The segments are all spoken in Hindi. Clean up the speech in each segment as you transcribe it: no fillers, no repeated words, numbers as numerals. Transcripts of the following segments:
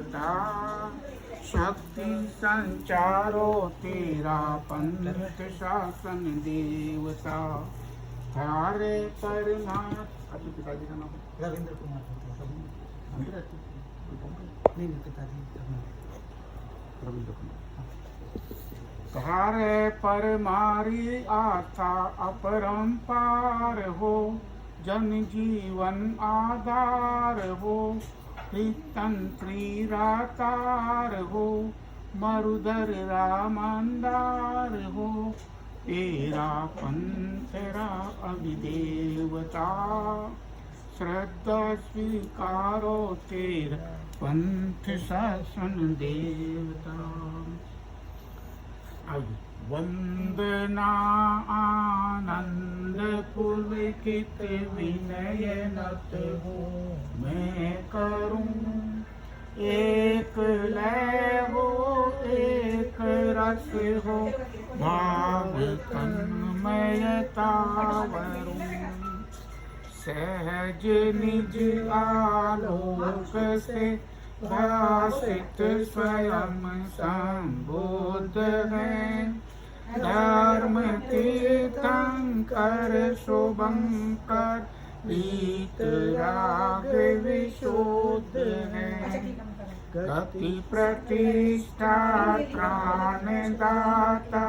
अवतार, शक्ति संचारो तेरा पंथ शासन देवता, थारे परनाथ। आपके पिताजी का नाम? रविंद्र कुमार। नहीं पिताजी रविंद्र कुमार। थारे परमारी आस्था अपरंपार हो, जन जीवन आधार हो, तंत्री रातार हो, मरुधर रामंदार हो, तेरा पंथरा अभिदेवता, श्रद्धा स्वीकारो तेरा पंथ शासन देवता। वंदना आनंद पुलकित विनय नत हो, मैं करूं एक लय हो, एक रस हो, भाव तन्मयता वरूं, सहज निज आलोक से भाषित स्वयं संबोध है, धर्म तीर्थंकर शुभंकर, प्रीत राग विशुद्ध है, गति प्रतिष्ठा प्राणदाता,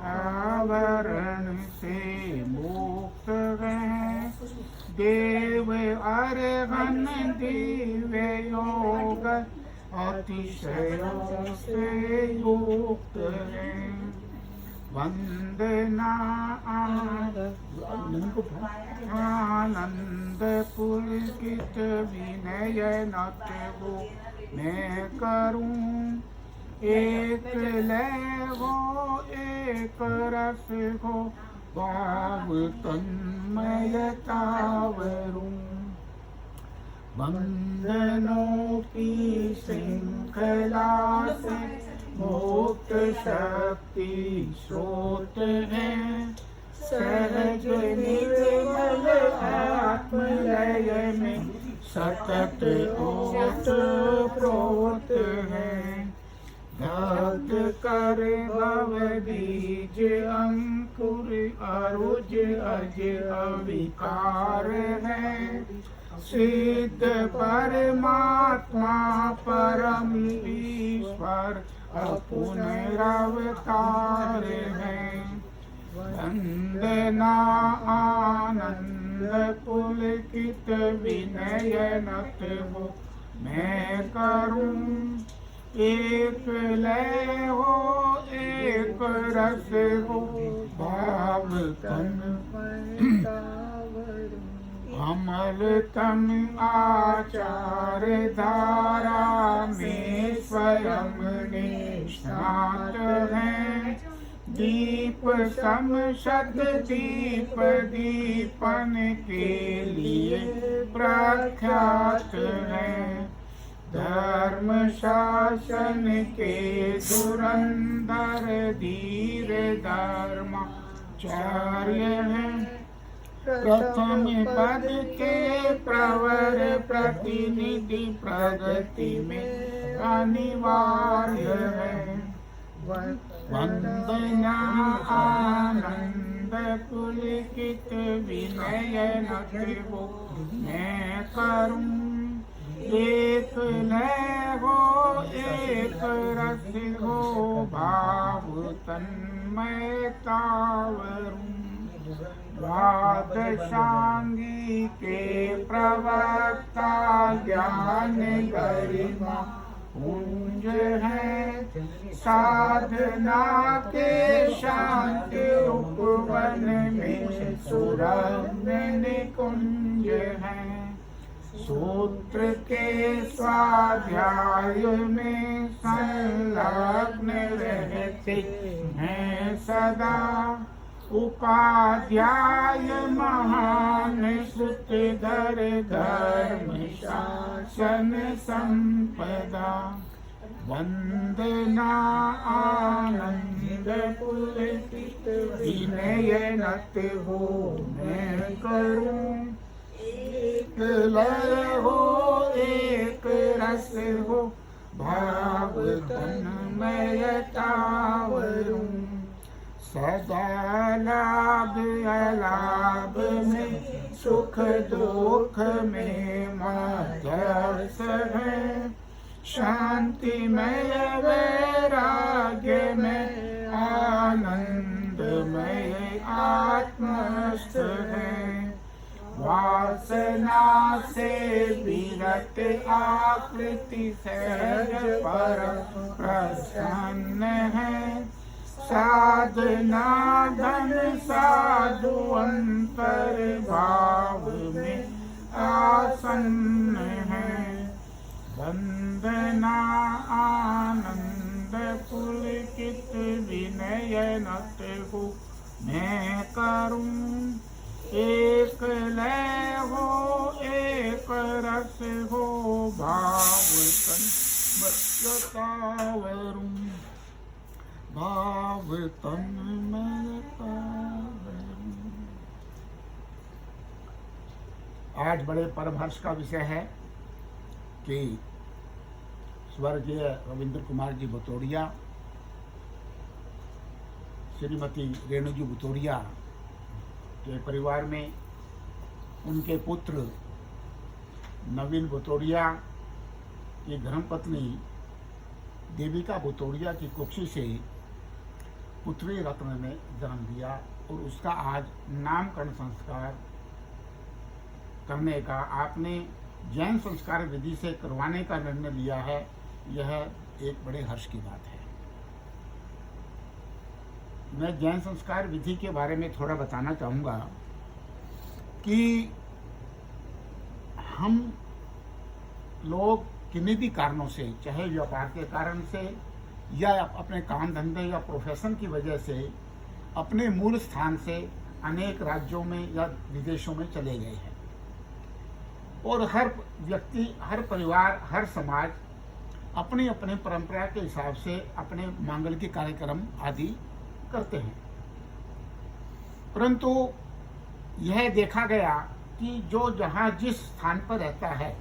आवरण से मुक्त है, देव अर्हन दिव्य योग, अतिशयों से युक्त है, वंदना आनंद पुलकित विनय नत हो, मैं करूं एक लय हो, एक रस हो, भाव तन्मयता वरूं, बंधनों की श्रृंखला से मुक्त शक्ति स्रोत है, सहज निर्मल आत्मलय में सतत ओत प्रोत है, दग्ध कर भव बीज अंकुर, अरुज अज अविकार है, सिद्ध परमात्मा परम ईश्वर अपुनरावतार है, वंदना आनंद पुलकित विनय नत हो, मैं करूं एक लय हो, एक रस हो, भाव तन्मयता वरूं, अमलतम आचार धारा में स्वयं निष्णात है, दीप सम शत दीप दीपन के लिए प्रख्यात है, धर्म शासन के धुरंधर धीर धर्माचार्य है, प्रथम पद के प्रवर प्रतिनिधि प्रगति में अनिवार्य है, वंदना आनंद पुलकित विनय नत हो, मैं करूं एक लय हो, एक रस हो, भाव तन्मयता वरूं, द्वादशांगी के प्रवक्ता ज्ञान गरिमा पुंज है, साधना के शांति उपवन में सुरम्य निकुंज है, सूत्र के स्वाध्याय में संलग्न रहते हैं सदा, उपाध्याय महान सुतधर धर्म शासन संपदा, वंदना आनंद पुलकित विनय नत हो, मैं करूं एक लय हो, एक रस हो, भाव तन्मयता वरूं। सदा लाभ अलाभ में सुख दुख में मध्यस्थ है। शांतिमय वैराग्य में आनंदमय आत्मस्थ है। वासना से विरत आकृति सहज पर प्रसन्न है। साधना धन साधु अंतर भाव में आसन्न है। वंदना आनंद पुलकित विनय नत हो मैं करूं। एक लय हो एक रस हो भाव तन्मयता वरूं। भाव तन्मयता वरूं। आज बड़े परम हर्ष का विषय है कि स्वर्गीय रविंद्र कुमार जी बुतोड़िया, श्रीमती रेणु जी बुतोड़िया के परिवार में उनके पुत्र नवीन बुतोड़िया की धर्मपत्नी देविका बुतोड़िया की कुक्षी से पुत्री रत्न ने जन्म दिया और उसका आज नामकरण संस्कार करने का आपने जैन संस्कार विधि से करवाने का निर्णय लिया है। यह एक बड़े हर्ष की बात है। मैं जैन संस्कार विधि के बारे में थोड़ा बताना चाहूँगा कि हम लोग किन्हीं भी कारणों से, चाहे व्यापार के कारण से या अपने काम धंधे या प्रोफेशन की वजह से, अपने मूल स्थान से अनेक राज्यों में या विदेशों में चले गए हैं। और हर व्यक्ति, हर परिवार, हर समाज अपनी अपनी परंपरा के हिसाब से अपने मांगलिक कार्यक्रम आदि करते हैं। परंतु यह देखा गया कि जो जहाँ जिस स्थान पर रहता है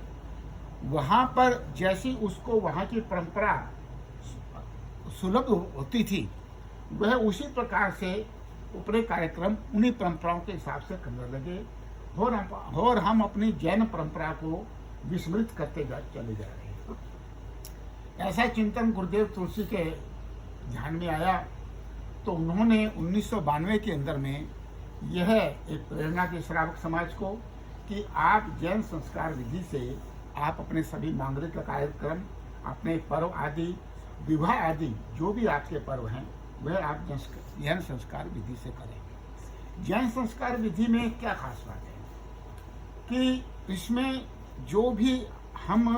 वहाँ पर जैसी उसको वहाँ की परंपरा सुलभ होती थी, वह उसी प्रकार से अपने कार्यक्रम उन्हीं परंपराओं के हिसाब से करने लगे और हम अपनी जैन परंपरा को विस्मृत करते चले जा रहे हैं। ऐसा चिंतन गुरुदेव तुलसी के ध्यान में आया तो उन्होंने 1992 के अंदर में यह एक प्रेरणा दी श्रावक समाज को कि आप जैन संस्कार विधि से आप अपने सभी मांगलिक कार्यक्रम, अपने पर्व आदि, विवाह आदि जो भी आपके पर्व हैं वह आप जैन संस्कार विधि से करें। जैन संस्कार विधि में क्या खास बात है कि इसमें जो भी हम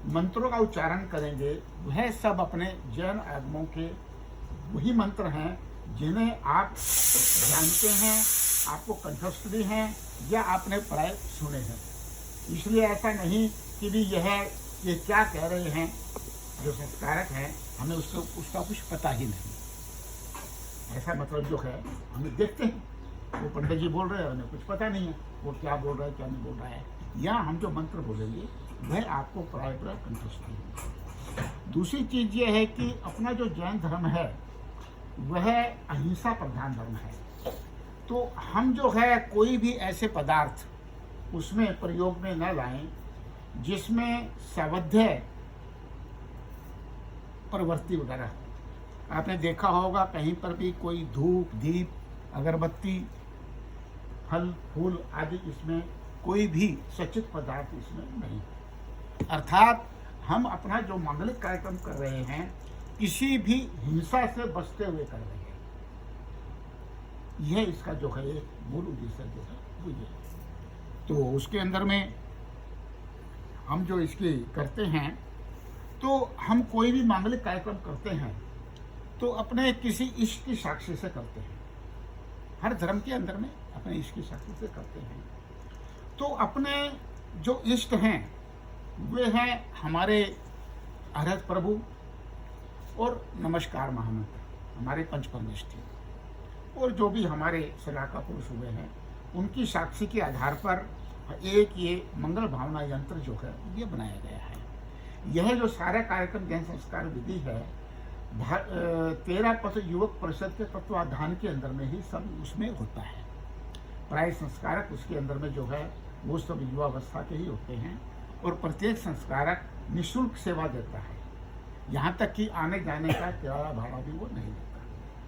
मंत्रों का उच्चारण करेंगे वह सब अपने जैन आगमों के वही मंत्र हैं जिन्हें आप जानते हैं, आपको कंठस्थ भी हैं या आपने प्राय सुने हैं। इसलिए ऐसा नहीं कि भी ये क्या कह रहे हैं जो संस्कारक हैं, हमें उसका कुछ पता ही नहीं। ऐसा मतलब जो है हम देखते हैं वो पंडित जी बोल रहे हैं, उन्हें कुछ पता नहीं है वो क्या बोल रहा है क्या नहीं बोल रहा है, या हम जो मंत्र बोलेंगे वह आपको प्राय कंठस्थ है। दूसरी चीज़ ये है कि अपना जो जैन धर्म है वह अहिंसा प्रधान धर्म है। तो हम जो है कोई भी ऐसे पदार्थ उसमें प्रयोग में न लाएं जिसमें सवध्य प्रवृत्ति वगैरह। आपने देखा होगा कहीं पर भी कोई धूप, दीप, अगरबत्ती, फल फूल आदि इसमें कोई भी सचित पदार्थ इसमें नहीं। अर्थात हम अपना जो मांगलिक कार्यक्रम कर रहे हैं किसी भी हिंसा से बचते हुए कर रहे हैं। यह इसका जो है मूल उद्देश्य जो है वो ये। तो उसके अंदर में हम जो इसकी करते हैं तो हम कोई भी मांगलिक कार्यक्रम करते हैं तो अपने किसी इष्ट की साक्षी से करते हैं। हर धर्म के अंदर में अपने इष्ट की साक्षी से करते हैं। तो अपने जो इष्ट हैं वे हैं हमारे अरहत प्रभु और नमस्कार महामंत्र, हमारे पंच परमेष्ठी, और जो भी हमारे सलाहकार पुरुष हुए हैं उनकी साक्षी के आधार पर एक ये मंगल भावना यंत्र जो है ये बनाया गया है। यह जो सारा कार्यक्रम जैन संस्कार विधि है 13 युवक परिषद के तत्वाधान के अंदर में ही सब उसमें होता है। प्राय संस्कारक उसके अंदर में जो है वो सब युवावस्था के ही होते हैं और प्रत्येक संस्कारक निःशुल्क सेवा देता है। यहाँ तक कि आने जाने का किराया भाड़ा भी वो नहीं देता।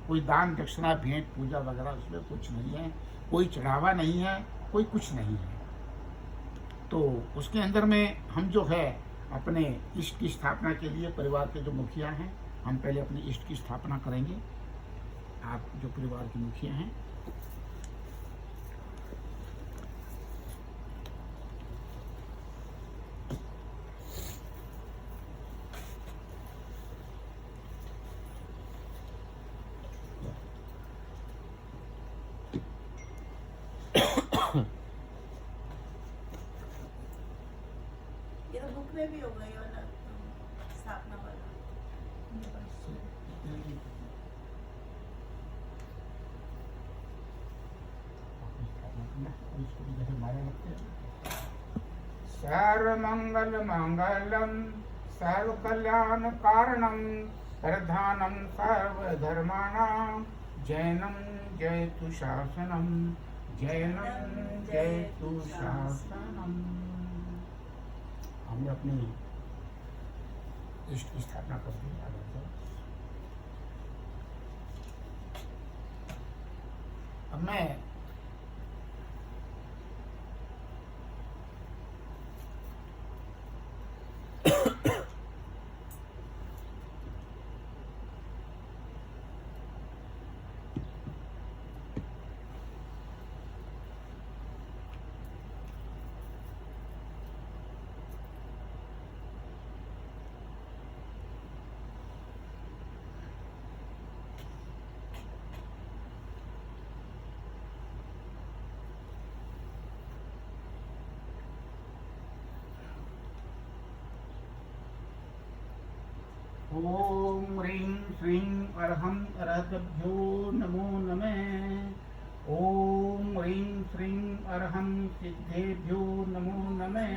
कोई दान दक्षिणा भेंट पूजा वगैरह उसमें कुछ नहीं है, कोई चढ़ावा नहीं है, कोई कुछ नहीं है। तो उसके अंदर में हम जो है अपने इष्ट की स्थापना के लिए परिवार के जो मुखिया हैं, हम पहले अपने इष्ट की स्थापना करेंगे। आप जो परिवार के मुखिया हैं ये तो बुक में भी होगा ये वाला स्थापना वाला। सर्वमंगल मंगलम सर्व कल्याण कारणम प्रधानम सर्वधर्माणां जैनम जयतु शासनम जैनम जयतु शासनम। हमने अपनी इष्ट की स्थापना कर दी। अब मैं ओम ह्रीं श्रीं अर्हं अर्हतभ्यो नमो नमः। ओम ह्रीं श्रीं अर्हं सिद्धेभ्यो नमो नमः।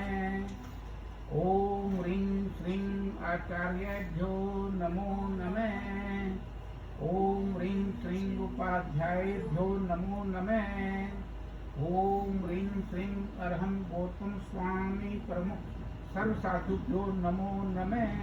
ओम ह्रीं श्रीं आचार्येभ्यो नमो नमः। ओम ह्रीं श्रीं उपाध्यायेभ्यो नमो नमः। ओम ह्रीं श्रीं अर्हं गौतम स्वामी प्रमुख सर्व साधुभ्यो नमो नमः।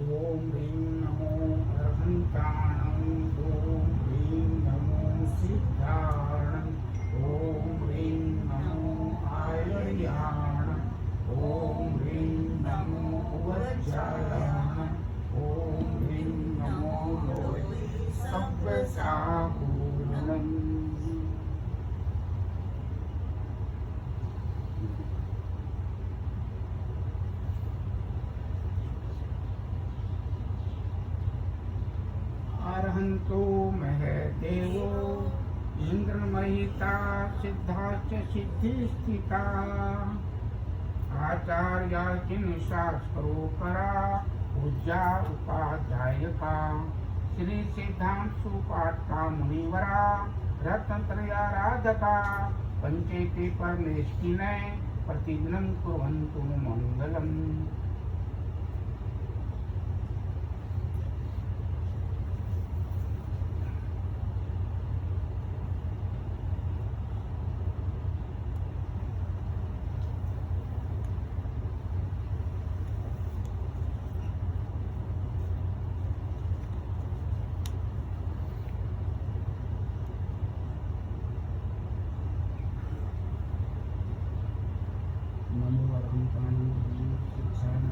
ओम ह्रीं नमो अर्हन्ताणं। ओम ह्रीं नमो सिद्धाणं। ओम ह्रीं नमो आयर्याणं। ओम ह्रीं नमो वज्रायाणं। ओम ह्रीं नमो लोहे सव्यसापूर्णम्। अर्हन्तो महदेवो इंद्रमयिता सिद्धाश्च सिद्धिस्थिता आचार्या जिन शास्त्रोपरा पूज्या उपाध्यायका श्री सिद्धांत सुपाठका मुनिवरा रत्नत्रयाराधका पंचेते परमेष्टिने प्रतिदिनं कुर्वन्तु मंगलम्। नमो अर्हन्ताणं।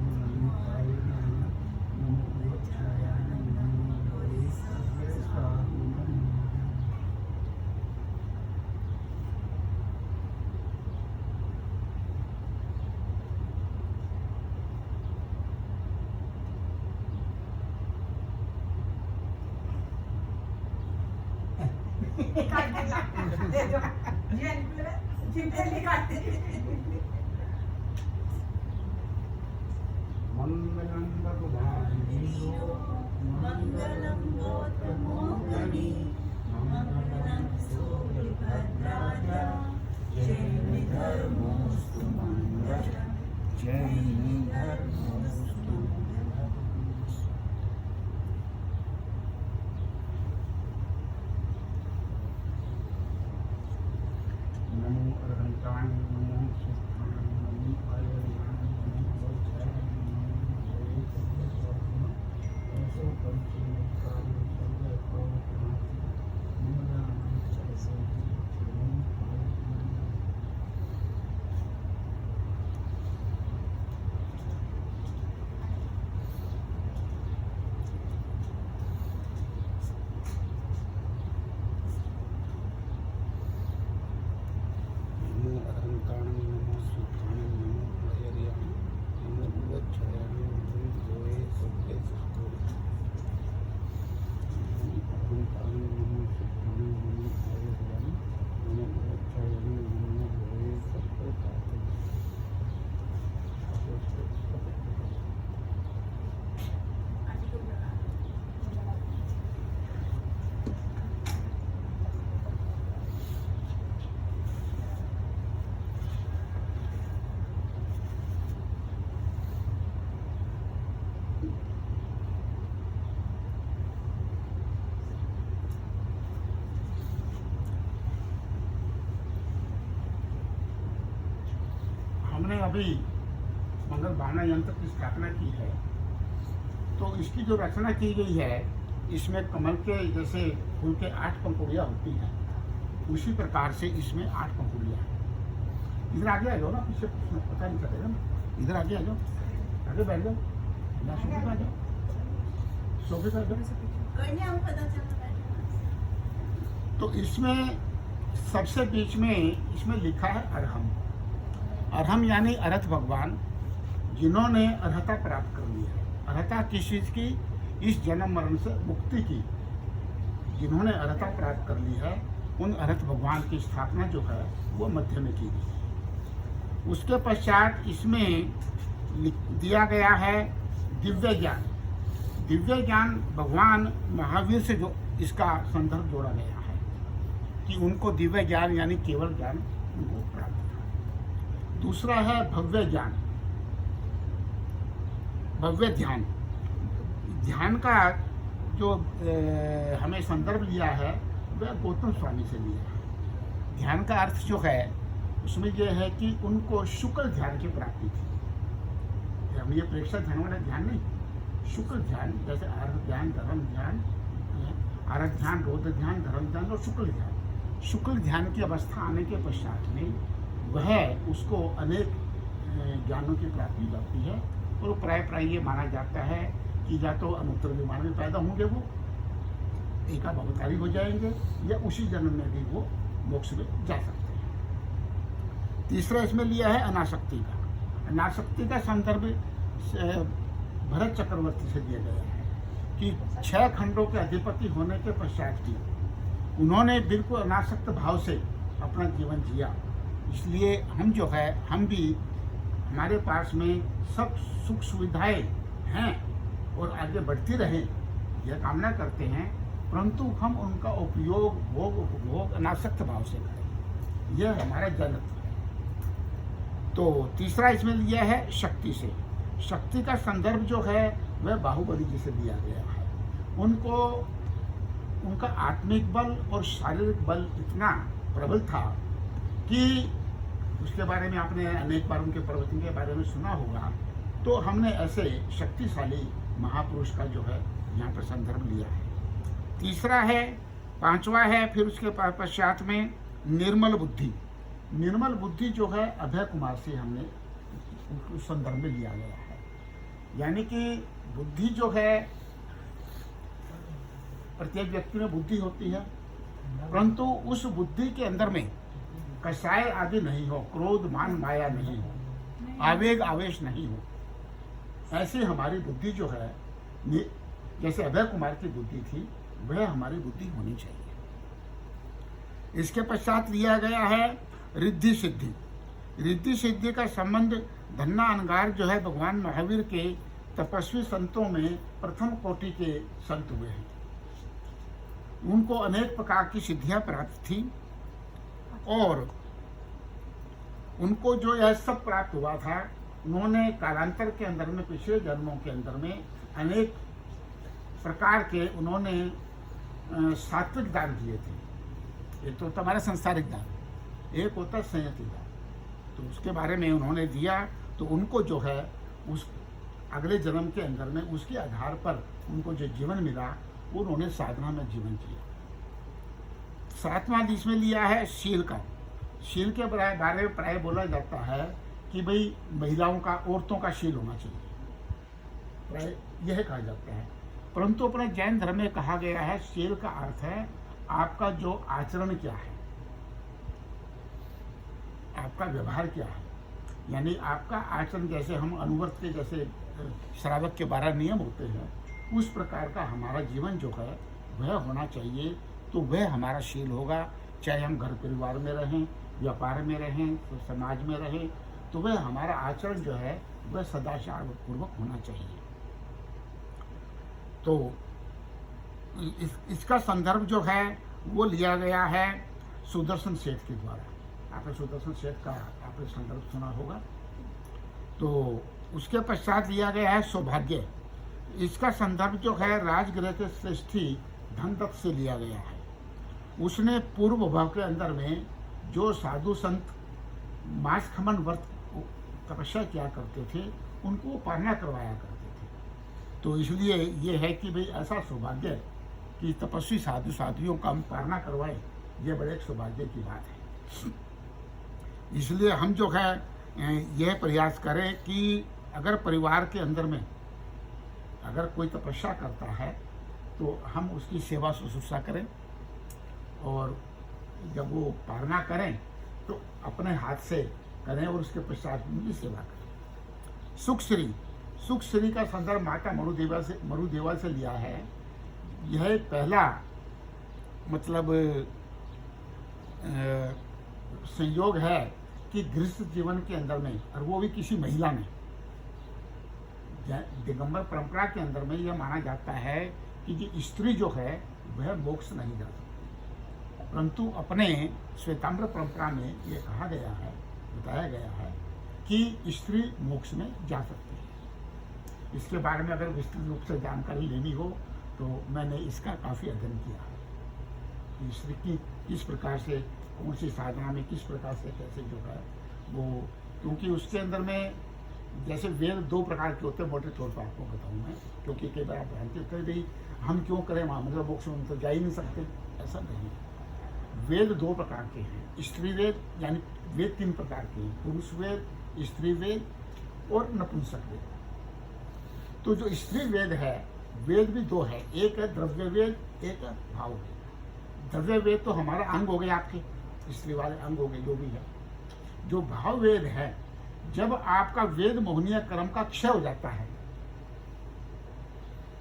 काट देगा दे दो ये निकले जिंदगी काट दे मंगलम भगवान मंगलम गौतमोगनी मंगलम सूर्यभद्राजा जय धर्मोस्तु मंगलम जय धर्मोस्तु नमो अरहंताय नमो सुखाय नमो आयर्याय नमो वज्राय नमो नमो अरहंताय नमो सुखाय नमो आयर्याय नमो वज्राय नमो गोये सत्य सत्य अरहंताय नमो सुखाय नमो आयर्याय नमो वज्राय नमो गोये सत्य सत्य हमने अभी मंगल भावना यंत्र की स्थापना की है, तो इसकी जो रचना की गई है, इसमें कमल के जैसे फूल के 8 पंखुड़ियाँ होती हैं, उसी प्रकार से इसमें 8 पंखुड़ियाँ हैं। इधर आगे आ जाओ ना, पीछे पता नहीं चलेगा ना, इधर आगे आ जाओ, आगे बैठ जाओ, या सोफे पे आ जाओ, सोफे पे आ जाओ। कोई नहीं हम पता चलता बैठे तो इसमें सबसे बीच में इसमें लिखा है अरहम। अरहम यानी अरहत भगवान, जिन्होंने अर्हता प्राप्त कर ली है। अर्हता किस चीज़ की? इस जन्म मरण से मुक्ति की। जिन्होंने अर्हता प्राप्त कर ली है, उन अर्हत भगवान की स्थापना जो है वो मध्य में की गई है। उसके पश्चात इसमें दिया गया है दिव्य ज्ञान। दिव्य ज्ञान भगवान महावीर से जो इसका संदर्भ जोड़ा गया है कि उनको दिव्य ज्ञान यानी केवल ज्ञान उनको प्राप्त है। दूसरा है भव्य ज्ञान, भव्य ध्यान। ध्यान का जो हमें संदर्भ लिया है वह गौतम स्वामी से लिया है। ध्यान का अर्थ जो है उसमें यह है कि उनको शुक्ल ध्यान की प्राप्ति थी। हम ये प्रेक्षक ध्यान वाला ध्यान नहीं, शुक्ल ध्यान, जैसे आर्ध ध्यान, धर्म ध्यान, आर्ध ध्यान, रौद्र ध्यान, धर्म ध्यान और शुक्ल ध्यान। शुक्ल ध्यान की अवस्था आने के पश्चात में वह उसको अनेक ज्ञानों की प्राप्ति जाती है और प्राय ये माना जाता है कि या तो अनुत्तर विमान में पैदा होंगे वो, एका भवतारी हो जाएंगे, या उसी जन्म में भी वो मोक्ष में जा सकते हैं। तीसरा इसमें लिया है अनासक्ति का। अनासक्ति का संदर्भ भरत चक्रवर्ती से दिया गया है कि 6 खंडों के अधिपति होने के पश्चात भी उन्होंने बिल्कुल अनासक्त भाव से अपना जीवन जिया। इसलिए हम जो है, हम भी, हमारे पास में सब सुख सुविधाएं हैं और आगे बढ़ती रहे यह कामना करते हैं, परंतु हम उनका उपयोग भोग अनासक्त भाव से करें। यह हमारा जनत्व है। तो तीसरा इसमें लिया है शक्ति से। शक्ति का संदर्भ जो है वह बाहुबली जी से दिया गया है। उनको उनका आत्मिक बल और शारीरिक बल इतना प्रबल था कि उसके बारे में आपने अनेक बार उनके प्रवचन के बारे में सुना होगा। तो हमने ऐसे शक्तिशाली महापुरुष का जो है यहाँ पर संदर्भ लिया है। तीसरा है, 5वां है फिर उसके पश्चात में निर्मल बुद्धि। निर्मल बुद्धि जो है अभय कुमार से हमने उस संदर्भ में लिया गया है। यानी कि बुद्धि जो है, प्रत्येक व्यक्ति में बुद्धि होती है, परंतु उस बुद्धि के अंदर में कसाय आदि नहीं हो, क्रोध मान माया नहीं हो, आवेग आवेश नहीं हो। ऐसे हमारी बुद्धि जो है, जैसे अभय कुमार की बुद्धि थी, वह हमारी बुद्धि होनी चाहिए। इसके पश्चात लिया गया है रिद्धि सिद्धि। रिद्धि सिद्धि का संबंध धन्ना अनगार जो है भगवान महावीर के तपस्वी संतों में प्रथम कोटि के संत हुए हैं। उनको अनेक प्रकार की सिद्धियां प्राप्त थी और उनको जो यह सब प्राप्त हुआ था, उन्होंने कालांतर के अंदर में, पिछले जन्मों के अंदर में अनेक प्रकार के उन्होंने सात्विक दान दिए थे। एक तो हमारा संसारिक दान, एक होता है संयति दान, तो उसके बारे में उन्होंने दिया। तो उनको जो है उस अगले जन्म के अंदर में उसके आधार पर उनको जो जीवन मिला वो उन्होंने साधना में जीवन किया। सातवां इसमें लिया है शील का। शील के बारे में प्राय बोला जाता है कि भाई महिलाओं का, औरतों का शील होना चाहिए, प्राय यह कहा जाता है। परंतु अपने जैन धर्म में कहा गया है शील का अर्थ है आपका जो आचरण क्या है, आपका व्यवहार क्या है, यानी आपका आचरण। जैसे हम अनुव्रत के जैसे श्रावक के 12 नियम होते हैं, उस प्रकार का हमारा जीवन जो है वह होना चाहिए। तो वह हमारा शील होगा, चाहे हम घर परिवार में रहें, व्यापार में रहें, तो समाज में रहें, तो वह हमारा आचरण जो है वह सदाचार पूर्वक होना चाहिए। तो इसका संदर्भ जो है वो लिया गया है सुदर्शन सेठ के द्वारा। आपने सुदर्शन सेठ का आपने संदर्भ सुना होगा। तो उसके पश्चात लिया गया है सौभाग्य। इसका संदर्भ जो है राजगृह के श्रेष्ठी धनदत्त से लिया गया है। उसने पूर्व भाव के अंदर में जो साधु संत मास खमन व्रत तपस्या किया करते थे, उनको वो पालना करवाया करते थे। तो इसलिए ये है कि भाई ऐसा सौभाग्य कि तपस्वी साधु साधुओं का हम पालना करवाए, ये बड़े एक सौभाग्य की बात है। इसलिए हम जो है यह प्रयास करें कि अगर परिवार के अंदर में अगर कोई तपस्या करता है तो हम उसकी सेवा शुश्रूषा करें, और जब वो पालना करें तो अपने हाथ से करें और उसके पश्चात उनकी सेवा करें। सुख श्री का संदर्भ माता मरुदेवा से लिया है। यह पहला मतलब संयोग है कि गृहस्थ जीवन के अंदर में, और वो भी किसी महिला ने, दिगंबर परंपरा के अंदर में यह माना जाता है कि जो स्त्री जो है वह मोक्ष नहीं जा सकती, परंतु अपने श्वेताम्बर परंपरा में यह कहा गया है, बताया गया है कि स्त्री मोक्ष में जा सकती है। इसके बारे में अगर विस्तृत रूप से जानकारी लेनी हो तो मैंने इसका काफ़ी अध्ययन किया है कि स्त्री की किस प्रकार से, कौन सी साधना में किस प्रकार से कैसे जो है वो, क्योंकि उसके अंदर में जैसे वेद 2 प्रकार के होते हैं, मोटे तौर पर आपको बताऊँ मैं, क्योंकि कई बार आप भ्रांति कर दी हम क्यों करें वहाँ, मतलब मोक्ष में तो जा ही नहीं सकते, ऐसा नहीं। वेद 2 प्रकार के हैं। स्त्री वेद यानी वेद 3 प्रकार के हैं, पुरुष वेद, स्त्री वेद और नपुंसक वेद। तो जो स्त्री वेद है, वेद भी 2 है, एक है द्रव्य वेद, एक है भाव वेद। द्रव्य वेद तो हमारा अंग हो गए, आपके स्त्री वाले अंग हो गए जो भी है। जो भाव वेद है, जब आपका वेद मोहनीय कर्म का क्षय हो जाता है,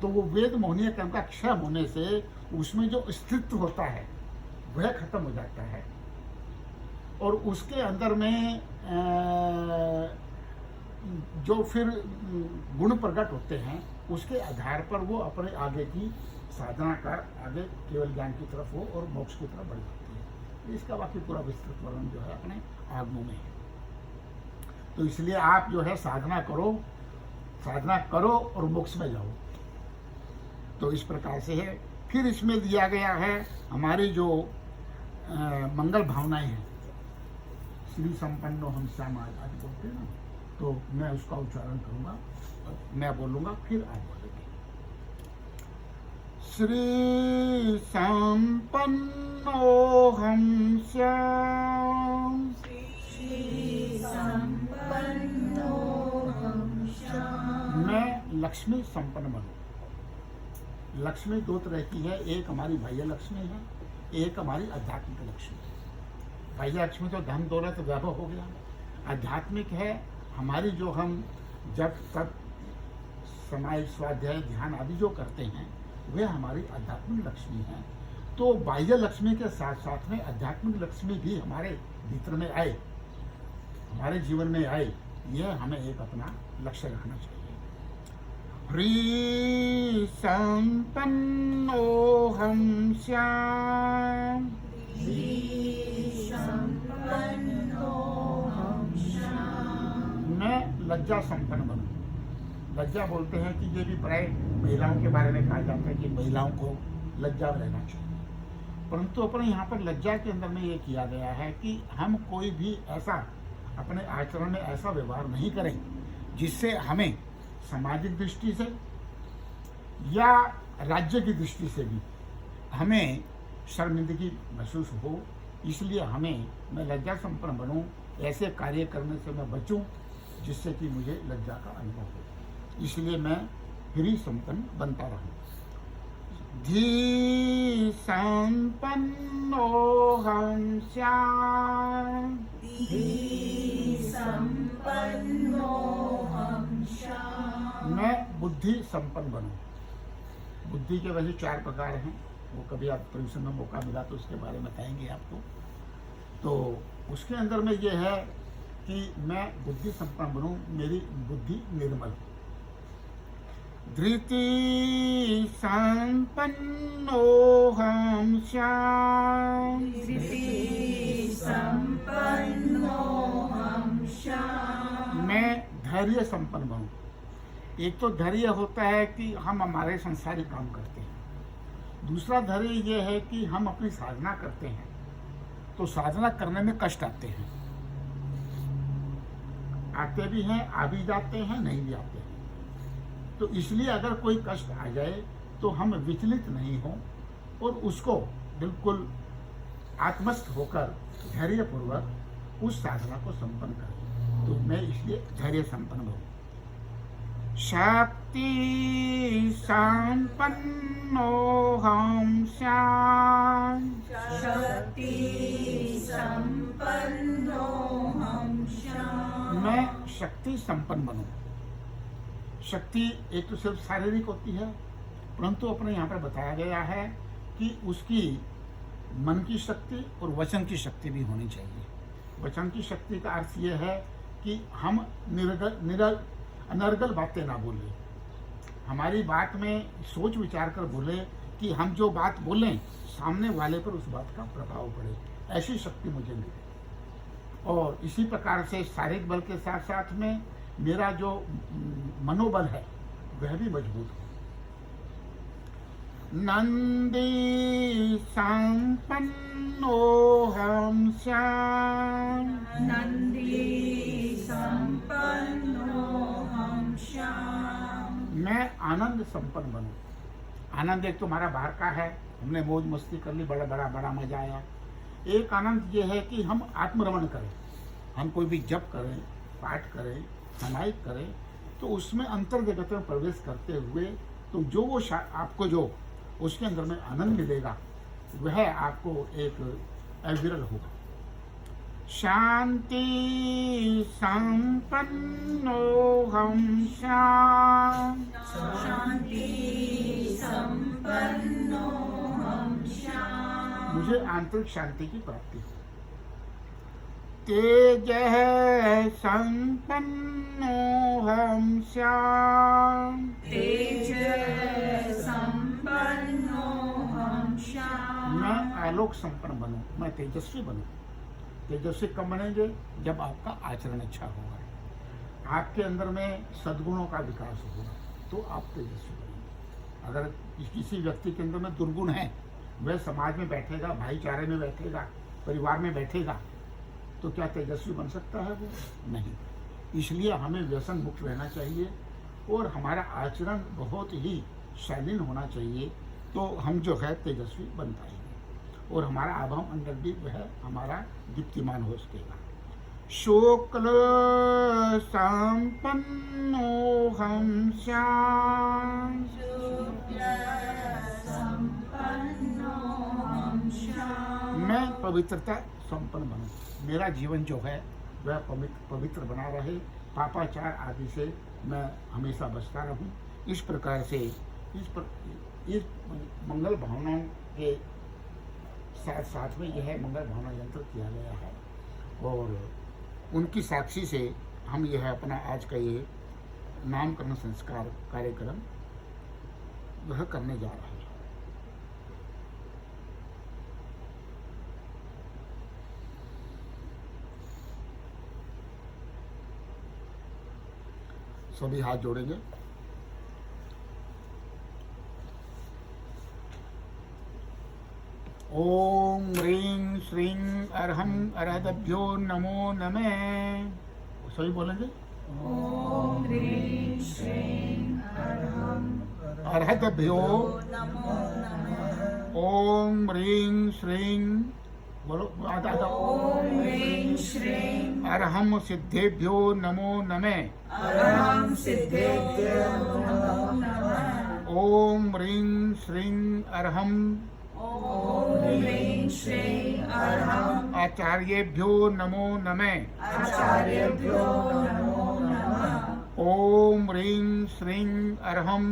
तो वो वेद मोहनीय कर्म का क्षय होने से उसमें जो अस्तित्व होता है वह खत्म हो जाता है, और उसके अंदर में जो फिर गुण प्रकट होते हैं, उसके आधार पर वो अपने आगे की साधना का आगे केवल ज्ञान की तरफ हो और मोक्ष की तरफ बढ़ जाती है। इसका बाकी पूरा विस्तृत वर्णन जो है अपने आगमों में है। तो इसलिए आप जो है साधना करो और मोक्ष में जाओ। तो इस प्रकार से है। फिर इसमें दिया गया है हमारी जो मंगल भावनाएं हैं, श्री संपन्नो हम समाज आदि बोलते हैं ना, तो मैं उसका उच्चारण करूंगा, मैं बोलूंगा फिर आप बोलेंगे। श्री संपन्नो हम श्याम, मैं लक्ष्मी संपन्न बनूं। लक्ष्मी 2 तरह की है, एक हमारी बाह्य लक्ष्मी है, एक हमारी आध्यात्मिक लक्ष्मी है। बाह्य लक्ष्मी तो धन दौलत वैभव हो गया, आध्यात्मिक है हमारी जो हम जब तक समाज स्वाध्याय ध्यान आदि जो करते हैं वह हमारी आध्यात्मिक लक्ष्मी है। तो बाह्य लक्ष्मी के साथ साथ में आध्यात्मिक लक्ष्मी भी हमारे भीतर में आए, हमारे जीवन में आए, यह हमें एक अपना लक्ष्य रखना चाहिए। ह्री संपन्नो हम श्याम, मैं लज्जा संपन्न बनूं। लज्जा बोलते हैं कि ये भी प्राय महिलाओं के बारे में कहा जाता है कि महिलाओं को लज्जा रहना चाहिए, परंतु अपने यहाँ पर लज्जा के अंदर में ये किया गया है कि हम कोई भी ऐसा अपने आचरण में ऐसा व्यवहार नहीं करें जिससे हमें सामाजिक दृष्टि से या राज्य की दृष्टि से भी हमें शर्मिंदगी महसूस हो। इसलिए मैं लज्जा संपन्न बनूं, ऐसे कार्य करने से मैं बचूं जिससे कि मुझे लज्जा का अनुभव हो। इसलिए मैं ह्री संपन्न बनता रहूं। धी संपन्नो हम श्याम, मैं बुद्धि संपन्न बनूं। बुद्धि के वैसे 4 प्रकार हैं, वो कभी आप परिसर में मौका मिला तो उसके बारे में बताएंगे आपको। तो उसके अंदर में ये है कि मैं बुद्धि संपन्न बनूं, मेरी बुद्धि निर्मल। धृति संपन्नो हम श्याम, मैं धैर्य संपन्न बनूं। एक तो धैर्य होता है कि हम हमारे संसारिक काम करते हैं, दूसरा धैर्य ये है कि हम अपनी साधना करते हैं तो साधना करने में कष्ट आते हैं, आते भी हैं, आ भी जाते हैं, नहीं भी आते हैं। तो इसलिए अगर कोई कष्ट आ जाए तो हम विचलित नहीं हों और उसको बिल्कुल आत्मस्थ होकर धैर्यपूर्वक उस साधना को संपन्न करें। तो मैं इसलिए धैर्य संपन्न हूँ। शक्ति संपन्नो हम श्याम, मैं शक्ति संपन्न बनूं। शक्ति एक तो सिर्फ शारीरिक होती है, परंतु अपने यहाँ पर बताया गया है कि उसकी मन की शक्ति और वचन की शक्ति भी होनी चाहिए। वचन की शक्ति का अर्थ यह है कि हम अनर्गल बातें ना बोले, हमारी बात में सोच विचार कर बोले कि हम जो बात बोलें सामने वाले पर उस बात का प्रभाव पड़े, ऐसी शक्ति मुझे मिले। और इसी प्रकार से शारीरिक बल के साथ साथ में मेरा जो मनोबल है वह भी मजबूत हो। नंदी संपन्नो हम श्याम, मैं आनंद संपन्न बनूं। आनंद एक तो हमारा बाहर का है, हमने मौज मस्ती कर ली, बड़ा मजा आया। एक आनंद ये है कि हम आत्मरमण करें, हम कोई भी जप करें, पाठ करें, समाहित करें, तो उसमें अंतर जगत में प्रवेश करते हुए तो जो वो आपको जो उसके अंदर में आनंद मिलेगा वह आपको एक अविरल होगा। शांति संपन्नो हम श्याम, मुझे आंतरिक शांति की प्राप्ति हो। तेज संपन्नो हम श्याम, मैं आलोक संपन्न बनूं, मैं तेजस्वी बनूं। तेजस्वी कब बनेंगे? जब आपका आचरण अच्छा होगा, आपके अंदर में सद्गुणों का विकास होगा, तो आप तेजस्वी बनेंगे। अगर किसी व्यक्ति के अंदर में दुर्गुण है, वह समाज में बैठेगा, भाईचारे में बैठेगा, परिवार में बैठेगा, तो क्या तेजस्वी बन सकता है वो? नहीं। इसलिए हमें व्यसन मुक्त रहना चाहिए और हमारा आचरण बहुत ही शालीन होना चाहिए, तो हम जो है तेजस्वी बन पाएंगे और हमारा आभा अंदर भी वह हमारा दीप्तिमान हो सकेगा। शुक्ल संपन्नो हम श्याम, मैं पवित्रता संपन्न बनूं। मेरा जीवन जो है वह पवित्र बना रहे, पापाचार आदि से मैं हमेशा बचता रहूं। इस प्रकार से इस मंगल भावनाओं के साथ साथ में यह मंगल भावना यंत्र किया गया है और उनकी साक्षी से हम यह अपना आज का ये नामकरण संस्कार कार्यक्रम वह करने जा रहे हैं। सभी हाथ जोड़ेंगे। ओम ह्रीं श्रीं अर्हं अरहदभ्यो नमो नमः। सभी बोलेंगे। ओम ह्रीं श्रीं अरहदभ्यो नमो नमः। ओम ह्रीं श्रीं बोलो आधा ओम ह्रीं श्रीं अर्हं सिद्धेभ्यो नमो नमः। अरहं सिद्धेभ्यो नमो नमः। ओम ह्रीं श्रीं अर्हं ओम ह्रीं श्रीं अरहं आचार्येभ्यो नमो नमः। आचार्येभ्यो नमो नमः। ओम ह्रीं श्रीं अर्हं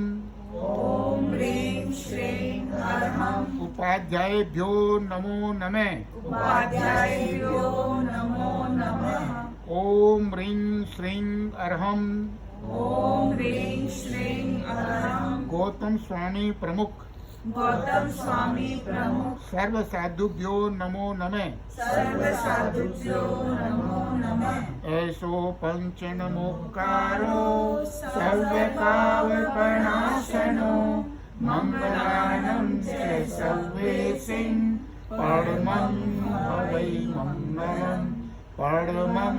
ओम ह्रीं श्रीं अरहं उपाध्यायेभ्यो नमो नमः। उपाध्यायेभ्यो नमो नमः। ओम ह्रीं श्रीं अर्हं ओम ह्रीं श्रीं अरहं गौतम स्वामी प्रमुख गौतम स्वामी प्रमुख सर्व साधुभ्यो नमो नमः। सर्व साधुभ्यो नमो नमः। ऐसो पंच नमोकारो सर्वपावपनाशनो मंगलानं च सर्वेसिं परमं भवै मंगलम् परमं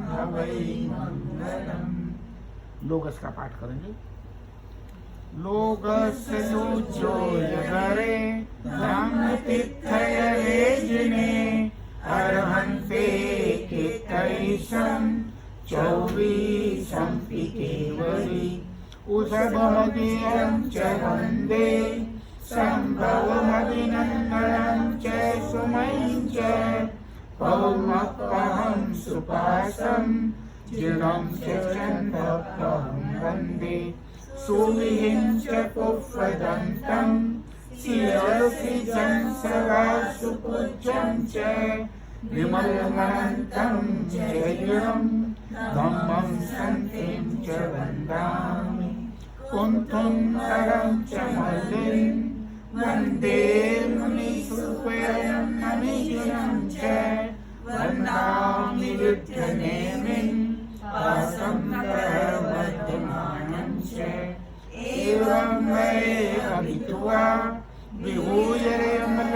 भवै मंगलम्। लोग इसका पाठ करेंगे। लोकस्य युज्यो यगरे ब्रह्मतिथयरे जिने अर्हन्ते कितैषं चौवीसं केवली उषभमदीयं च वन्दे सम्भवमभिनन्दनं च सुमयं च पौमपहं सुपासं जिनं च चन्दपहं वन्दे सुविहिं च पुष्पदन्तं शिरसिजं सदा सुपूज्यं च विमलमनन्तं जयं धम्मं सन्तिं च वन्दामि कुन्थुं च मल्लिं वन्दे मुनिसुपयं नमिजुनं च वन्दामि विद्यनेमिं आसम्प्रवर्धमानं च एवं वै अभित्वा विभूयरेमलाकैन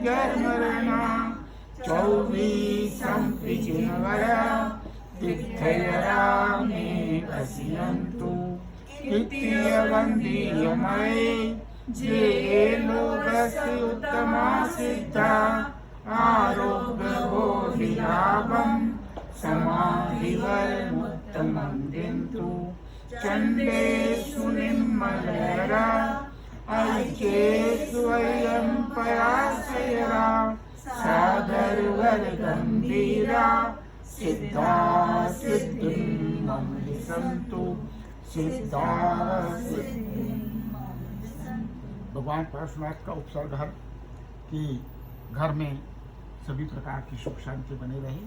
जन्मरणा चौवीसं पिचिनवरा तिथयरामे पश्यन्तु तृतीयवन्दीयमये जे लोकस्य उत्तमा सिद्धा आरोग्यबोधिलाभं समाधिवरमुत्तमं दिन्तु चण्डेषु निर्मलरा ऐक्येषु वयं पराशयरा सागरवरगम्भीरा सिद्धा सिद्धिं मम दिशन्तु सिद्धा सिद्धिं मम दिशन्तु। भगवान परशुनाथ का उपसर्ग है कि घर में सभी प्रकार की सुख शांति बने रहे।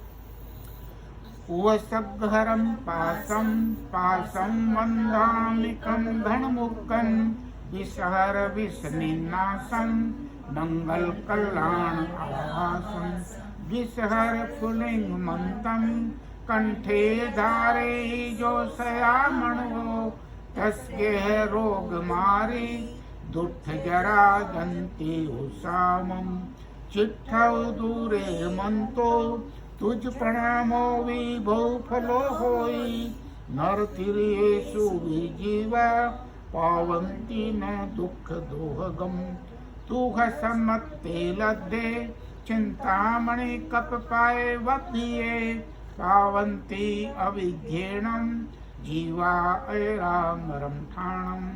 उवसग्हरं पासं पासं वन्दामिकं धनमुक्तं विषहर विषनिन्नासं मंगल कल्याण आवासं विषहर फुलिंगमन्तं कंठे धारे जो सयामणो तस्ये रोग मारी दुष्ट जरा जंती उसामं चिट्ठौ दूरे मंतो तुझ प्रणामो विभो फलो होई नर तिरेषु विजीवा पावन्ति न दुख दोहगम तुह सम्मत्ते लद्धे चिंतामणि कप पाए वक्तिये पावन्ति अविध्येणं जीवा ऐरामरं ठाणम्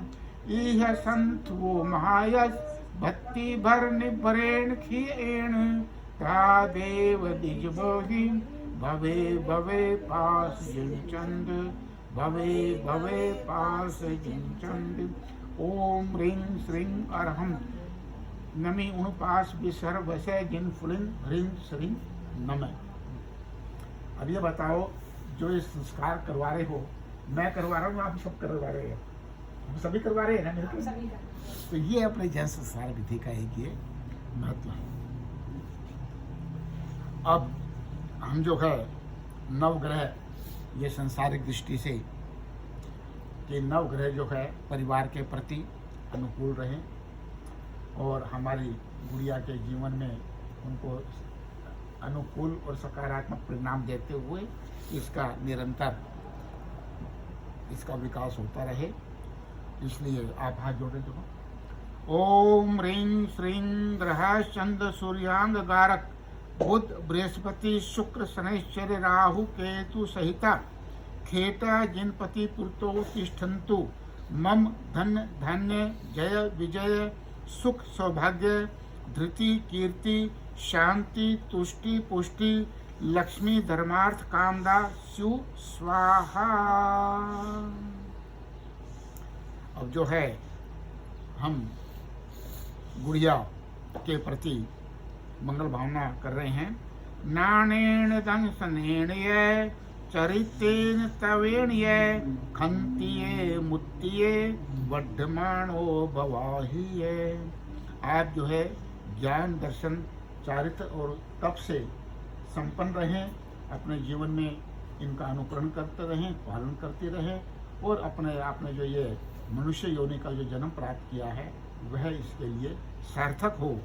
इह संतो महायस भक्ति भर निभरेण खिएण तादेव दिजबोहि भवे भवे पास जिनचंद भवे भवे पास जिनचंद। ओम ह्रीं श्रीं अर्हं नमी उणपास विसर वैसे जिन फुलिंग ह्रीं श्रीं नमः। अब ये बताओ, जो ये संस्कार करवा रहे हो, मैं करवा रहा हूँ, आप सब करवा रहे हो, हम सभी करवा रहे हैं ना मेरे को। तो ये अपने जैन संस्कार विधि का एक ये महत्व है। अब हम जो है नवग्रह, ये सांसारिक दृष्टि से कि नवग्रह जो है परिवार के प्रति अनुकूल रहें और हमारी गुड़िया के जीवन में उनको अनुकूल और सकारात्मक परिणाम देते हुए इसका निरंतर इसका विकास होता रहे, इसलिए आप हाथ जोड़े देखो। ओम ह्रीं श्रीं ग्रह चंद्र सूर्यांग गारक बुध बृहस्पति शुक्र शनैश्चर्य राहु केतु सहिता खेटा जिनपति पुरतो तिष्ठन्तु मम धन धान्य जय विजय सुख सौभाग्य धृति कीर्ति शांति तुष्टि पुष्टि लक्ष्मी धर्मार्थ कामदा स्यु स्वाहा। अब जो है हम गुड़िया के प्रति मंगल भावना कर रहे हैं। नाणेन दंशनेन ये चरितेन तवेन ये खंतिये मुत्तिये वर्धमानो भवाहिये। आप जो है ज्ञान दर्शन चारित्र और तप से संपन्न रहें, अपने जीवन में इनका अनुकरण करते रहें, पालन करते रहें और अपने आपने जो ये मनुष्य योनि का जो जन्म प्राप्त किया है वह इसके लिए सार्थक हो।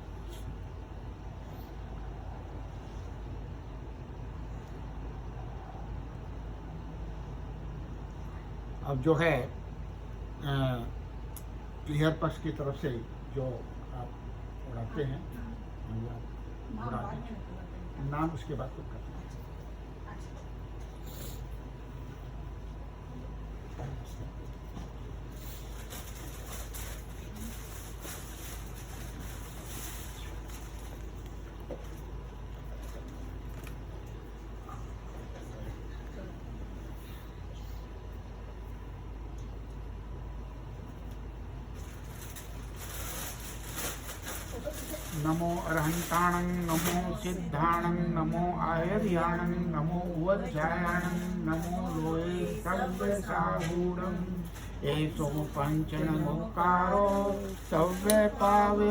अब जो है क्लियर पक्ष की तरफ से जो आप उड़ाते हैं, नाम उसके बाद कुछ करते हैं। नमो अरहंताणं नमो सिद्धाणं नमो आयर्याणं नमो वज्रायाणं नमो लोये सव्यसाहूणं एषो पंचनमुक्कारो सव्यपावप्रणाशनो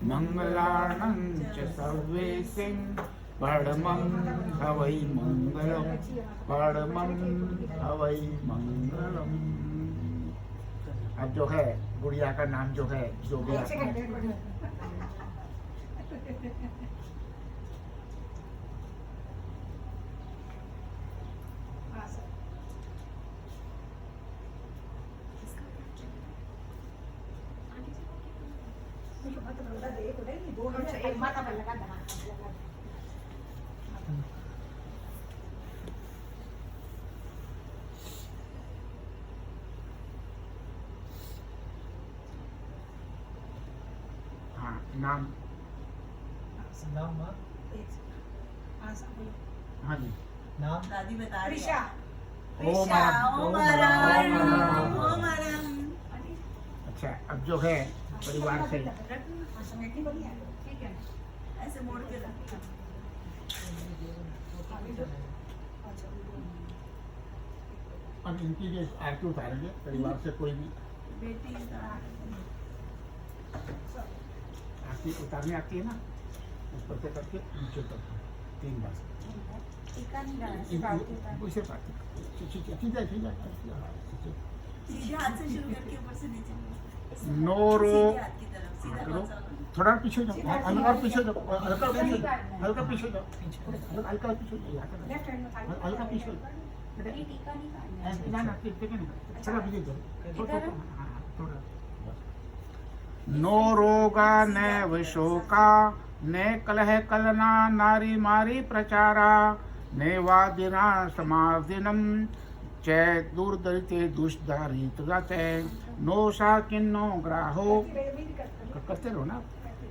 मंगलार्णं च सर्वेसिं परमं हवै मंगलम् परमं हवै मंगलम्। अब जो है गुड़िया का नाम जो है जो भी नाम नाम माँ हाँ जी नाम दादी बता रही त्रिशा। है। ओम ओम अरहं, अरहं, ओम अरहं। अच्छा अब जो है परिवार से ऐसे मोड़ के रख। अब इनकी जो आरती उतारेंगे परिवार से कोई भी बेटी का आरती उतारने आती है ना, उस पर से करके नीचे तक 3 बार उसे सीधे हाथ से शुरू करके ऊपर से नीचे। नोरो सीधे हाथ की तरफ सीधा करो, पाँव चलो। थोड़ा पीछे जाओ, हल्का पीछे जाओ, हल्का पीछे जाओ, हल्का पीछे जाओ, हल्का पीछे जाओ, हल्का पीछे ना थोड़ा पीछे जाओ, थोड़ा। नो रोगा न विशोका ने कलह कलना नारी मारी प्रचारा ने वादिना समाधिनम च दूरदरिते दुष्दारित गते नो शाकिन्नो ग्राहो करते रहो ना,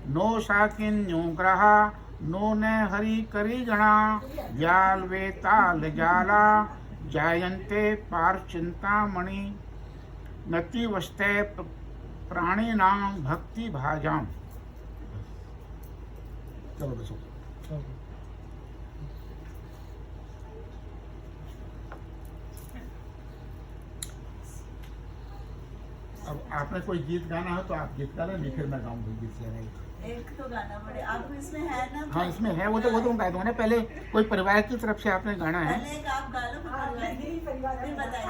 नो शाकिन्नो ग्रहा नो ने हरि करी गणा व्याल वेताल जाला जायन्ते पार चिंतामणि नति वस्ते प्राणी नाम भक्ति भाजाम। चलो बसो। अब आपने कोई गीत गाना हो तो आप गीत गा लें, फिर मैं गाऊंगी गीत से नहीं। एक तो गाना पड़े आपको, इसमें है ना? हाँ इसमें है, वो तो मैं गा दूंगा ना। पहले कोई परिवार की तरफ से आपने गाना है। पहले एक आप गा लो, फिर बताइए।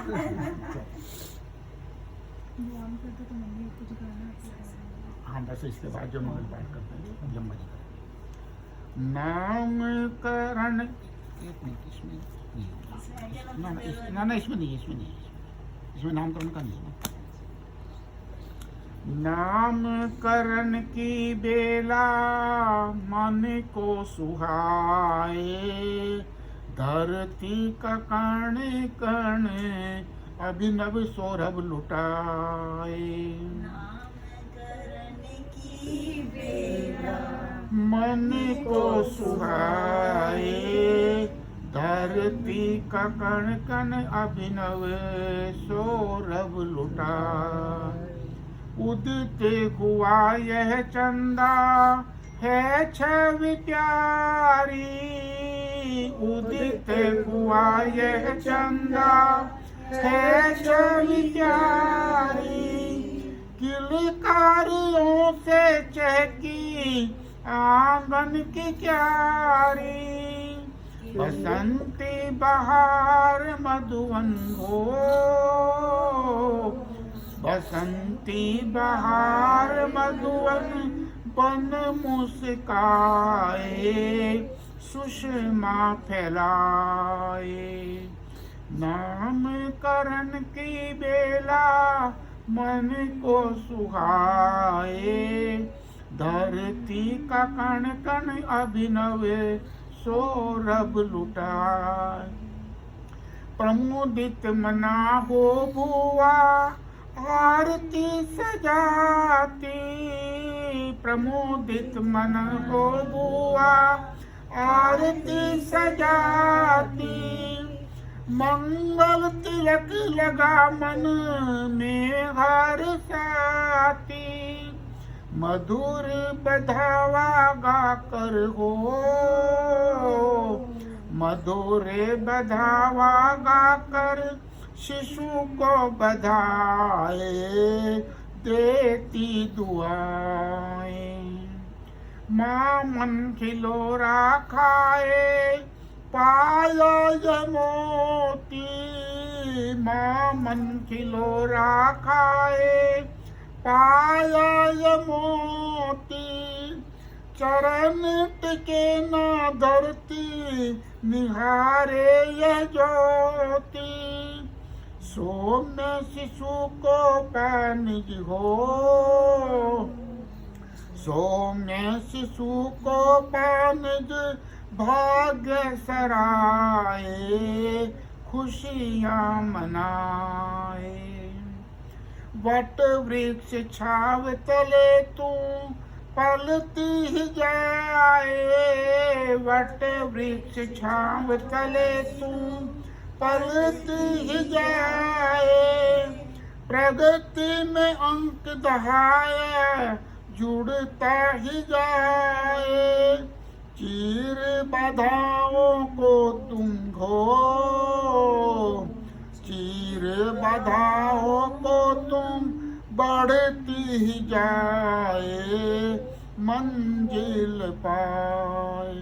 हाँ बस इसके बाद जो मंगल पाठ करते हैं जब मजा करें। नामकरण एक मिनट, इसमें ना इसमें नहीं, इसमें नहीं, इसमें नामकरण का नहीं है ना। नामकरण की बेला मन को सुहाए, धरती का कण कण अभिनव सौरभ लुटाए। नामकरण की बेला मन को सुहाए, धरती का कण कण अभिनव सौरभ लुटाए। उदित हुआ यह चंदा है छवि प्यारी, उदित हुआ यह चंदा है छवि प्यारी। किलकारियों से चहकी आंगन की क्यारी, बसंती बहार मधुवन हो, बसंती बहार मधुवन बन मुस्काए, सुषमा फैलाए। नामकरण की बेला मन को सुहाए, धरती का कण कण अभिनव सौरभ लुटाए। प्रमुदित मना हो भुआ आरती सजाती, प्रमोदित मन हो बुआ आरती सजाती। मंगल तिलक लगा मन में हर साथी, मधुर बधावा गाकर हो, मधुर बधावा गाकर शिशु को बधाए, देती दुआएं। माँ मन खिलोरा खाए पाया ये मोती, माँ मन खिलोरा खाए पाया ये मोती। चरण टिके ना धरती निहारे यह ज्योति, सौम्य शिशु को पानिज हो, सौम्य शिशु को पानिज भाग्य सराए, खुशियाँ मनाए। वट वृक्ष छाव तले तू पलती ही जाए, वट वृक्ष छाव तले तू पलती ही जाए। प्रगति में अंक दहाए जुड़ता ही जाए, चीर बाधाओं को तुम घो, चीर बाधाओं को तुम बढ़ती ही जाए, मंजिल पाए।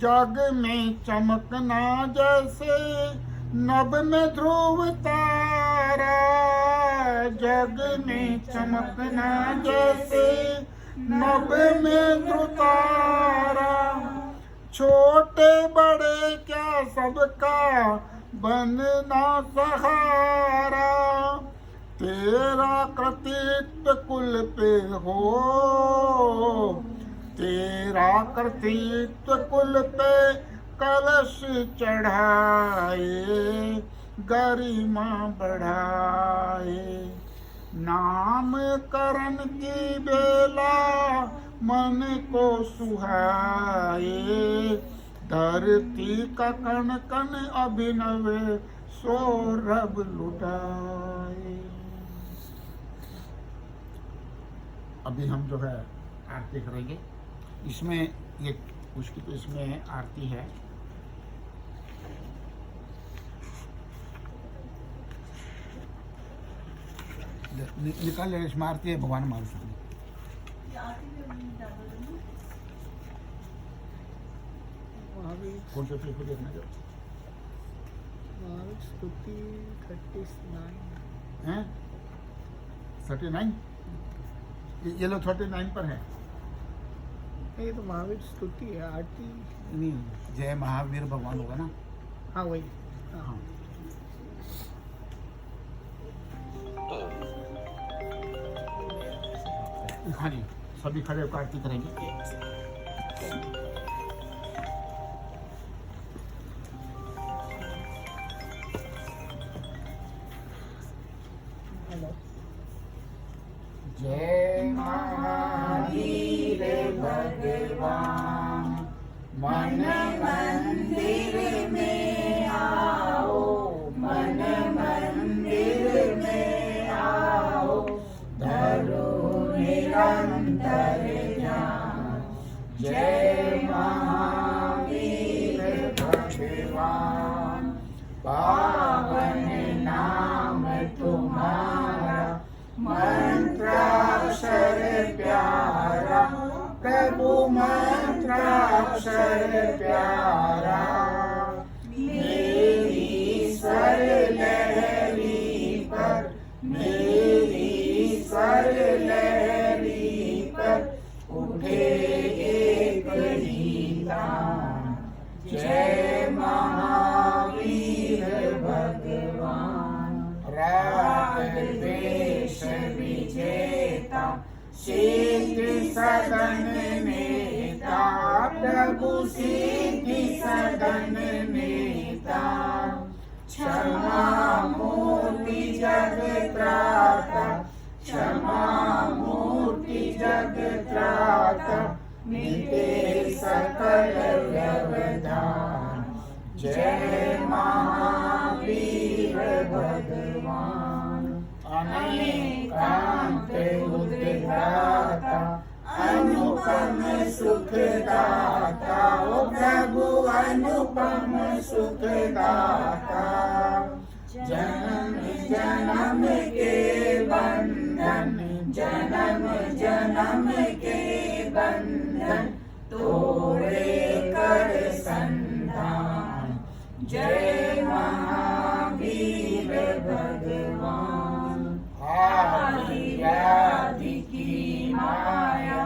जग में चमकना जैसे नभ में ध्रुव तारा, जग में चमकना जैसे नभ में ध्रुव तारा। छोटे बड़े क्या सबका बनना सहारा, तेरा कृतित्व कुल पे हो, तेरा कृतित्व कुल पे कलश चढ़ाए, गरिमा बढ़ाए। नामकरण की बेला मन को सुहाए, धरती का कण कण अभिनव सौरभ लुटाए। अभी हम जो है आरती करेंगे। इसमें ये उसकी तो इसमें आरती है। निकाल ले, इसमें आरती है भगवान महाविष्णु। ये आती भी अपनी डालो ना। महावीर कौन सा चीज को देखना जो महावीर स्तुति 39 हैं 39 ये लोग 39 पर है। ये तो महावीर स्तुति है, आरती। नहीं, जय महावीर भगवान होगा ना। हाँ वही। हाँ हाँ हाँ जी, सभी खड़े होकर आरती करेंगे। हेलो। जय महावीर भगवान मन मंदिर में आओ, मन मंदिर में आओ, धरो निरंतर ध्यान। जय महावीर भगवान पावन नाम तुम्हारा, मंत्राक्षर प्यारा, प्रभु मंत्राक्षर प्यारा। मेरी स्वर लहरी पर, मेरी स्वर लहरी पर उठे एक ही तान। जय महावीर भगवान राग द्वेष विजेता, सिद्धि सदन नेता, प्रभु सिद्धि सदन नेता। क्षमा मूर्ति जग त्राता, क्षमा मूर्ति जग त्राता, मिटे सकल व्यवधान। जय महावीर भगवान अनेकांत उद्धाता, अनुपम सुखदाता, ओ प्रभु अनुपम सुखदाता। जन्म जन्म के बंधन, जन्म जन्म के बंधन तोड़े कर संधान। जय महावीर भगवान आदि व्याधि की माया,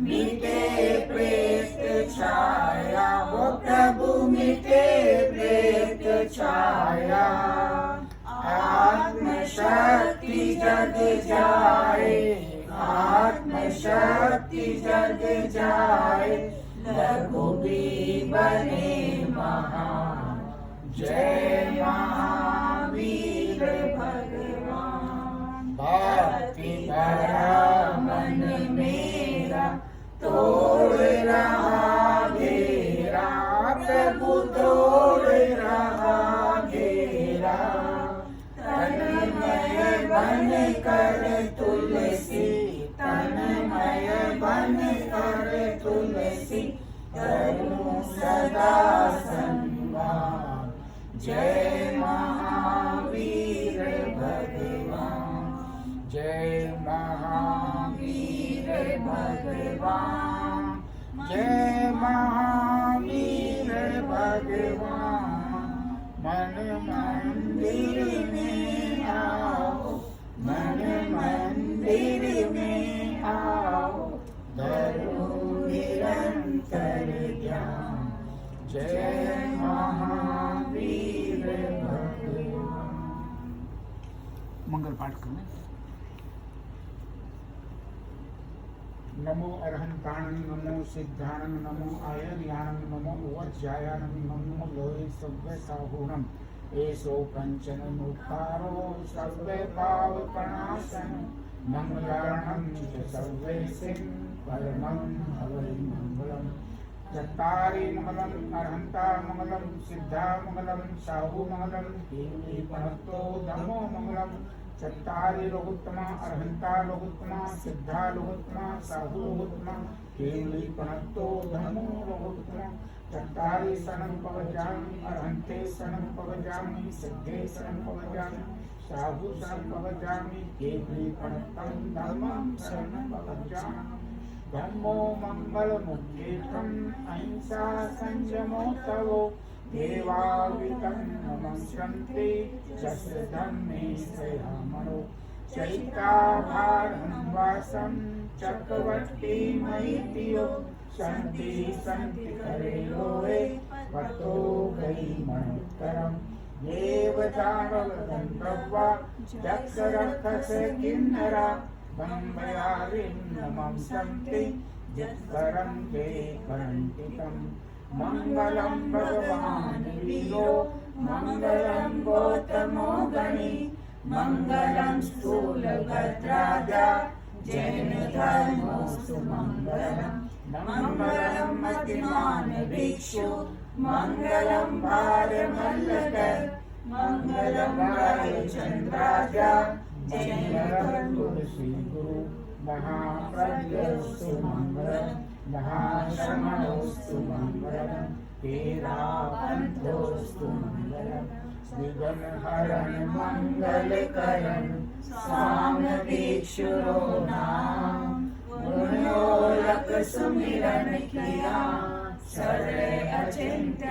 मिटे प्रेत छाया, वो प्रभु मिटे प्रेत छाया। आत्म शक्ति जग जाए, आत्म शक्ति जग जाए, लघु भी बने महान। जय महावीर भगवान भक्ति भरा मन मेरा, तोड़ रहा घेरा, प्रभु तोड़ रहा घेरा। तन्मय बन कर तुलसी, तन्मय बन कर तुलसी, करूं सदा संवाद। जय महावीर भगवान, जय महावीर भगवान, जय महावीर भगवान। मन मंदिर में आओ, मन मंदिर में आओ, धरो निरंतर ज्ञान। जय महावीर भगवान। मंगल पाठ करना। नमो अरहंताणं, नमो सिद्धाणं, नमो आयर्याणं, नमो वज्रायाणं, नमो लोहे सव्य साहूणम्। एषो कंचन मुखारो सर्वे पावकनाशन, मंगलार्णं च सर्वेसिं परमं हवै मंगलम्। चत्तारि मंगलम् अरहंता मंगलम्, सिद्धा मंगलम्, साहू मंगलम्, हेमी प्रणतो धमो मंगलम्, चत्तारि लोकोत्तमा अरहंता लोकोत्तमा सिद्धा लोकोत्तमा साधु लोकोत्तमा केवली प्रणतो धर्मो लोकोत्तमा चत्तारि शरणं पवजामि अरहंते शरणं पवजामि सिद्धे शरणं पवजामि साधु शरणं पवजामि केवली प्रणतं धर्मं शरणं पवजामि धम्मो मंगलमुख्येकम् अहिंसा संयमो तवो देवावितं नमस्यन्ते यस्य धम्मे श्रेयामणो चैताभारं वासं चक्रवर्ती मयितियो सन्ति सन्ति करे लोये वतो गई मनोत्तरम् देवदानवगन्धर्वा दक्षरक्षसे किन्नरा बम्बयारिं नमं सन्ति यत्करं ते करन्तितम् मंगलम भगवान वीरो मंगलम गौतमो गणी मंगलम स्थूलभद्राजा जैन धर्मो सुमंगलम मंगलम मतिमान भिक्षु मंगलम भार्यमल्लकर मंगलम चंद्राजा जैन तुलसी गुरु महाप्रज्ञस्तु मंगलम महाश्रमणोस्तु मंगलम तेरापंथोस्तु मंगलम विघ्नहरण मंगलकरण स्वामी भिक्षुरो नाम गुणोलक सुमिरन किया सर्वे अचिंत्य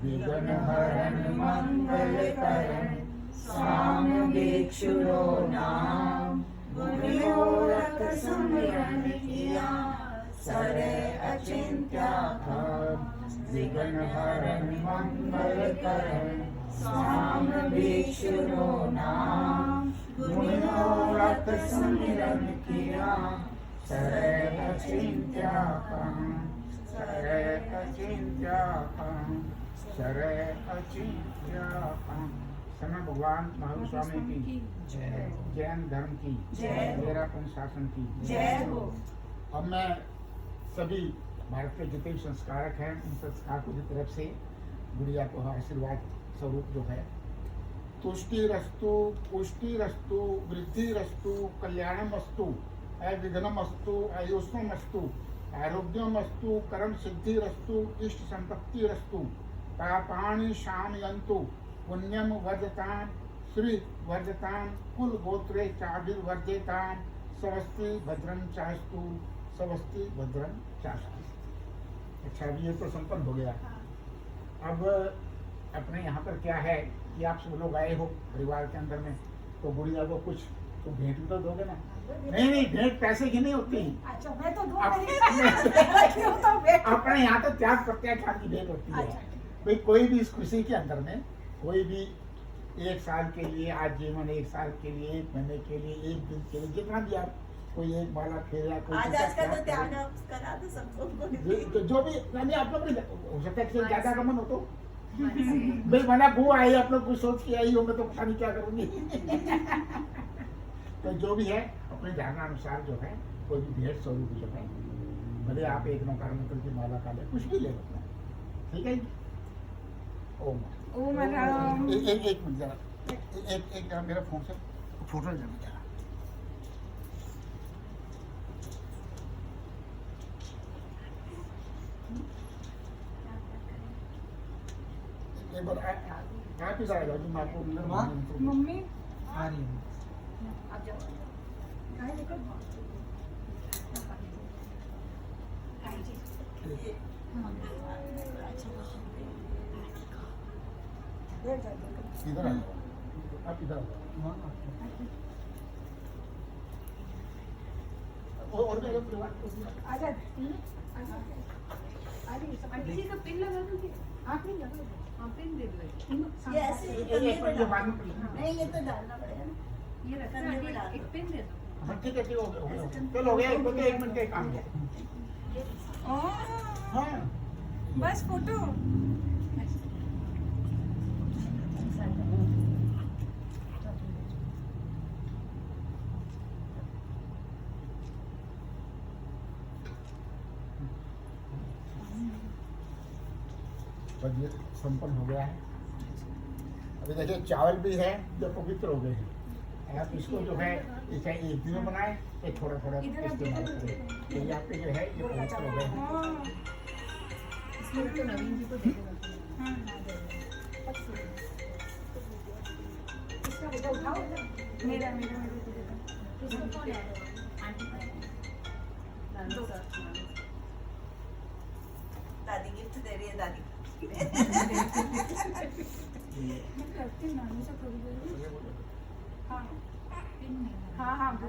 विघ्नहरण मंगलकरण स्वामी भिक्षुरो नाम गुणोलक सुमिरन किया सरे अचिंत्य विघ्नहरण मंगलकरण स्वामी भिक्षुरो नाम गुणोलक सुमिरन किया सरे अचिंत्य सरे अचिंत्य सरे अचिंत्य। समय भगवान महावीर स्वामी की जैन धर्म की मेरा शासन की जय हो। अब मैं सभी भारत के जितने भी संस्कारक हैं उन संस्कारकों की तरफ से गुड़िया को आशीर्वाद स्वरूप जो है तुष्टिरस्तु पुष्टिरस्तु वृद्धिरस्तु कल्याणमस्तु विघ्नमस्तु आयुष्मस्तु आरोग्यमस्तु कर्म सिद्धिरस्तु इष्ट संपत्तिरस्तु पापानि शामयन्तु पुण्यम वर्धतां श्री वर्धतां कुल गोत्रे चाभिर्वर्धेतां स्वस्ति भद्रं चास्तु स्वस्ति भद्रं चास्तु। अच्छा अभी ये तो संपन्न हो गया। अब अपने यहाँ पर क्या है कि आप सब लोग आए हो परिवार के अंदर में तो गुड़िया को कुछ तो भेंट तो दोगे ना? नहीं भेंट पैसे की नहीं होती। अच्छा मैं तो अपने यहाँ तो त्याग प्रत्याख्यान की भेंट होती है भाई। कोई भी इस खुशी के अंदर में कोई भी एक साल के लिए आजीवन, एक साल के लिए, एक महीने के लिए, एक दिन के लिए, जितना भी आप कोई एक माला फेरा कोई आज का तो त्याग करा दो सबको। तो जो भी नहीं आप लोग हो सकता है ज्यादा का मन हो तो भाई मना बुआ आई आप लोग कुछ सोच के आई हो मैं तो पता नहीं क्या करूंगी। तो जो भी है अपने धारणा अनुसार जो है कोई भी भेंट स्वरूप जो है भले आप एक नौकार मंत्र की माला का ले कुछ भी ले सकते हैं। ठीक है। ओम एक मिनट जरा एक जरा मेरा फोन से फोटो जरा एक बार आप ही जाएगा जो मैं आपको मम्मी इधर आ जाओ आप इधर और भी अगर परिवार किसी का पिन लगा दोगे? आप नहीं लगा दो, हाँ पिन दे दो। ये ऐसे एक मिनट जो मालूम नहीं ये तो डालना पड़ेगा ना। ये रखना करने आगे, में डाल एक दो। पिन दे दो। हाँ ठीक है चलो हो गया एक मिनट का काम है। हाँ बस फोटो बस ये संपन्न हो गया है। अभी देखिए चावल भी है जो पवित्र हो गए हैं। आप इसको जो है इसे एक दिन में बनाए तो थोड़ा थोड़ा इस्तेमाल करें, तो ये आपके जो है ये पवित्र हो गए हैं। इसमें तो नवीन जी को दे देना। इसका बेटा उठाओ, मेरा इसको कौन है? आंटी दो दादी गिफ्ट दे रही है दादी। मैं करती हूँ नानी से थोड़ी देर में। हाँ हाँ हाँ